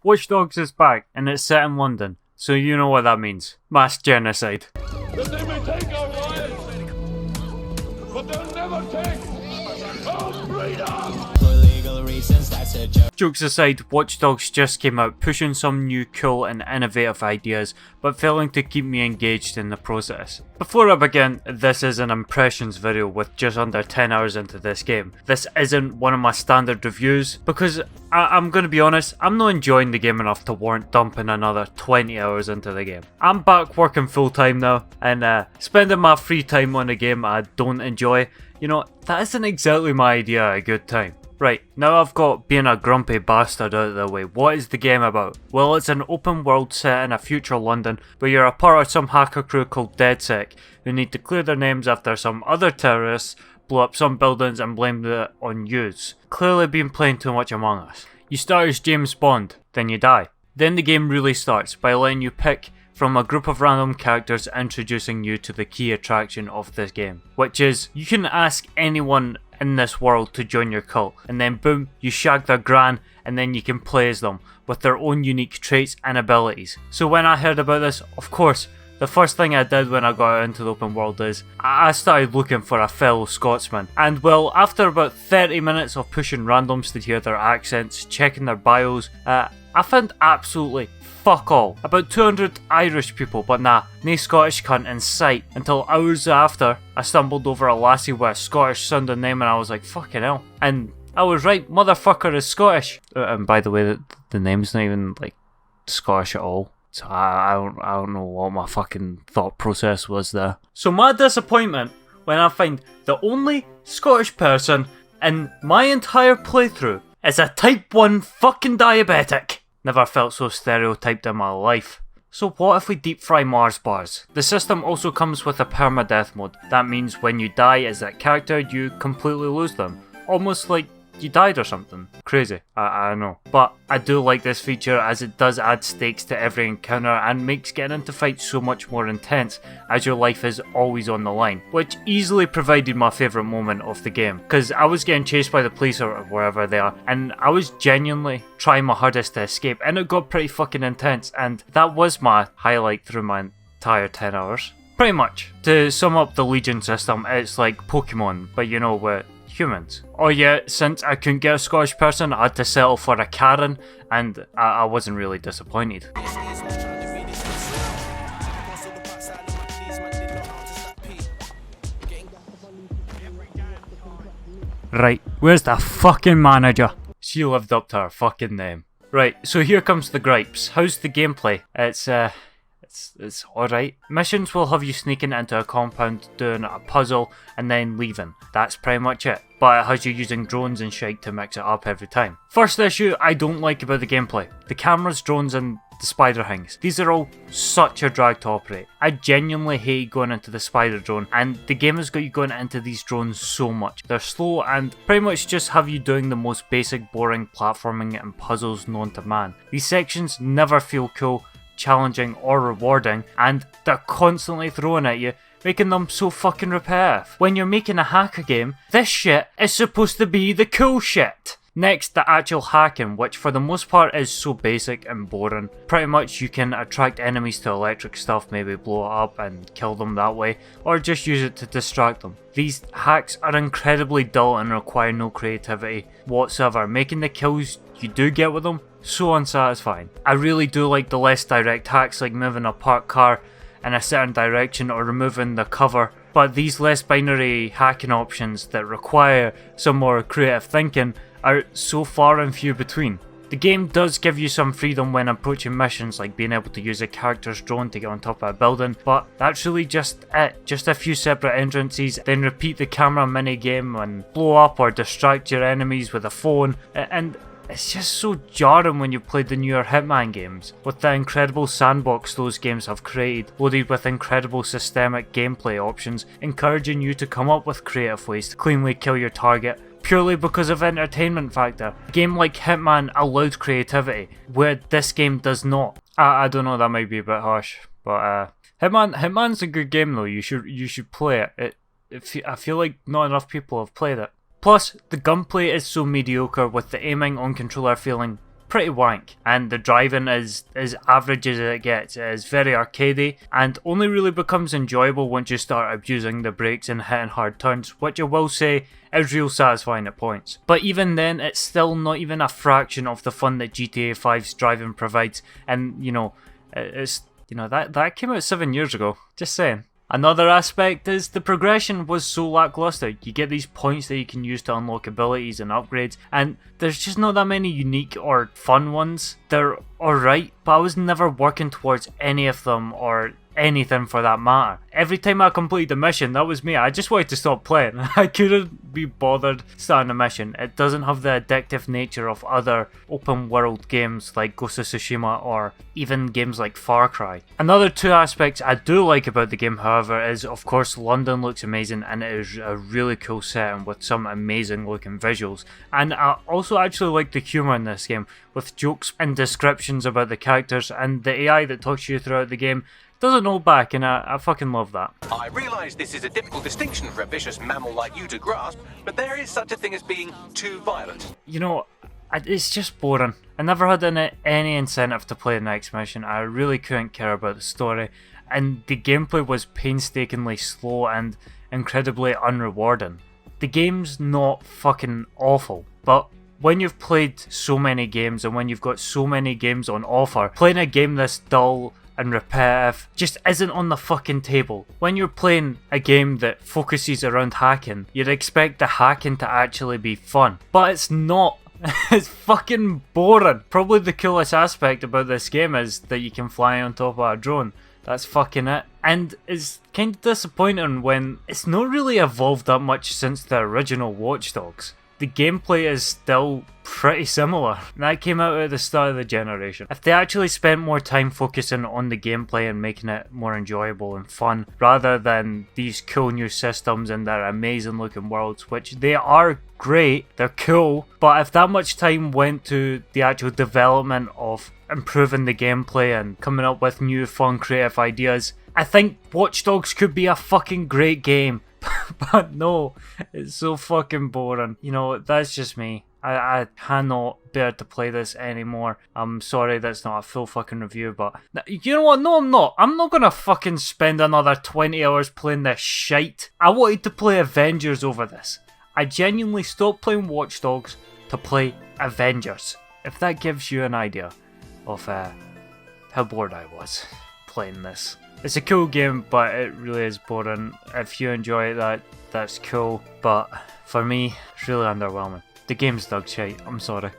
Watch Dogs is back, and it's set in London, so you know what that means. Mass genocide. That they may take our lives, but they'll never take our freedom! Jokes aside, Watch Dogs just came out, pushing some new cool and innovative ideas, but failing to keep me engaged in the process. Before I begin, this is an impressions video with just under 10 hours into this game. This isn't one of my standard reviews, because I'm gonna be honest, I'm not enjoying the game enough to warrant dumping another 20 hours into the game. I'm back working full time now, and spending my free time on a game I don't enjoy, you know, that isn't exactly my idea of a good time. Right, now I've got being a grumpy bastard out of the way, what is the game about? Well, it's an open world set in a future London where you're a part of some hacker crew called DedSec who need to clear their names after some other terrorists blow up some buildings and blame it on yous. Clearly been playing too much Among Us. You start as James Bond, then you die. Then the game really starts by letting you pick from a group of random characters introducing you to the key attraction of this game, which is you can ask anyone in this world to join your cult, and then boom, you shag their gran, and then you can play as them with their own unique traits and abilities. So when I heard about this, of course, the first thing I did when I got out into the open world is I started looking for a fellow Scotsman. And well, after about 30 minutes of pushing randoms to hear their accents, checking their bios, I found absolutely fuck all. About 200 Irish people, but nah, no Scottish cunt in sight, until hours after I stumbled over a lassie with a Scottish sounding name and I was like, fucking hell. And I was right, motherfucker is Scottish. And by the way, the name's not even like Scottish at all. So I don't know what my fucking thought process was there. So my disappointment when I find the only Scottish person in my entire playthrough is a type 1 fucking diabetic. Never felt so stereotyped in my life. So what if we deep fry Mars bars? The system also comes with a permadeath mode. That means when you die as that character, you completely lose them. Almost like you died or something. Crazy, I know. But I do like this feature as it does add stakes to every encounter and makes getting into fights so much more intense as your life is always on the line, which easily provided my favourite moment of the game, because I was getting chased by the police or wherever they are, and I was genuinely trying my hardest to escape, and it got pretty fucking intense, and that was my highlight through my entire 10 hours. Pretty much. To sum up the Legion system, it's like Pokémon, but you know, with humans. Oh yeah, since I couldn't get a Scottish person, I had to settle for a Karen, and I wasn't really disappointed. Right, where's the fucking manager? She lived up to her fucking name. Right, so here comes the gripes. How's the gameplay? It's alright. Missions will have you sneaking into a compound, doing a puzzle, and then leaving. That's pretty much it. But it has you using drones and shite to mix it up every time. First issue I don't like about the gameplay. The cameras, drones, and the spider things. These are all such a drag to operate. I genuinely hate going into the spider drone, and the game has got you going into these drones so much. They're slow and pretty much just have you doing the most basic boring platforming and puzzles known to man. These sections never feel cool, challenging or rewarding, and they're constantly thrown at you, making them so fucking repetitive. When you're making a hacker game, this shit is supposed to be the cool shit. Next, the actual hacking, which for the most part is so basic and boring. Pretty much you can attract enemies to electric stuff, maybe blow it up and kill them that way, or just use it to distract them. These hacks are incredibly dull and require no creativity whatsoever, making the kills you do get with them so unsatisfying. I really do like the less direct hacks like moving a parked car in a certain direction or removing the cover, but these less binary hacking options that require some more creative thinking are so far and few between. The game does give you some freedom when approaching missions, like being able to use a character's drone to get on top of a building, but that's really just it. Just a few separate entrances, then repeat the camera mini game and blow up or distract your enemies with a phone, and it's just so jarring when you play the newer Hitman games, with the incredible sandbox those games have created, loaded with incredible systemic gameplay options, encouraging you to come up with creative ways to cleanly kill your target, purely because of entertainment factor. A game like Hitman allowed creativity, where this game does not. I don't know, that might be a bit harsh, but Hitman's a good game though. You should play it. I feel like not enough people have played it. Plus, the gunplay is so mediocre, with the aiming on controller feeling pretty wank, and the driving is as average as it gets. It is very arcadey and only really becomes enjoyable once you start abusing the brakes and hitting hard turns, which I will say is real satisfying at points. But even then, it's still not even a fraction of the fun that GTA 5's driving provides, and that came out 7 years ago, just saying. Another aspect is the progression was so lackluster. You get these points that you can use to unlock abilities and upgrades, and there's just not that many unique or fun ones. They're alright, but I was never working towards any of them or anything for that matter. Every time I completed a mission, that was me. I just wanted to stop playing. I couldn't be bothered starting a mission. It doesn't have the addictive nature of other open world games like Ghost of Tsushima or even games like Far Cry. Another two aspects I do like about the game, however, is of course London looks amazing and it is a really cool setting with some amazing looking visuals. And I also actually like the humour in this game, with jokes and descriptions about the characters, and the AI that talks to you throughout the game doesn't hold back, and I fucking love that. I realise this is a difficult distinction for a vicious mammal like you to grasp, but there is such a thing as being too violent. You know, it's just boring. I never had any incentive to play the next mission. I really couldn't care about the story, and the gameplay was painstakingly slow and incredibly unrewarding. The game's not fucking awful, but when you've played so many games and when you've got so many games on offer, playing a game this dull and repetitive just isn't on the fucking table. When you're playing a game that focuses around hacking, you'd expect the hacking to actually be fun, but it's not. It's fucking boring. Probably the coolest aspect about this game is that you can fly on top of a drone. That's fucking it. And it's kind of disappointing when it's not really evolved that much since the original Watch Dogs. The gameplay is still pretty similar. That came out at the start of the generation. If they actually spent more time focusing on the gameplay and making it more enjoyable and fun, rather than these cool new systems and their amazing looking worlds, which they are great, they're cool, but if that much time went to the actual development of improving the gameplay and coming up with new fun creative ideas, I think Watch Dogs could be a fucking great game. But no, it's so fucking boring. You know, that's just me. I cannot bear to play this anymore. I'm sorry that's not a full fucking review, but you know what? No, I'm not. I'm not gonna fucking spend another 20 hours playing this shite. I wanted to play Avengers over this. I genuinely stopped playing Watch Dogs to play Avengers. If that gives you an idea of how bored I was playing this. It's a cool game, but it really is boring. If you enjoy it, that's cool. But for me, it's really underwhelming. The game's dog shite. I'm sorry.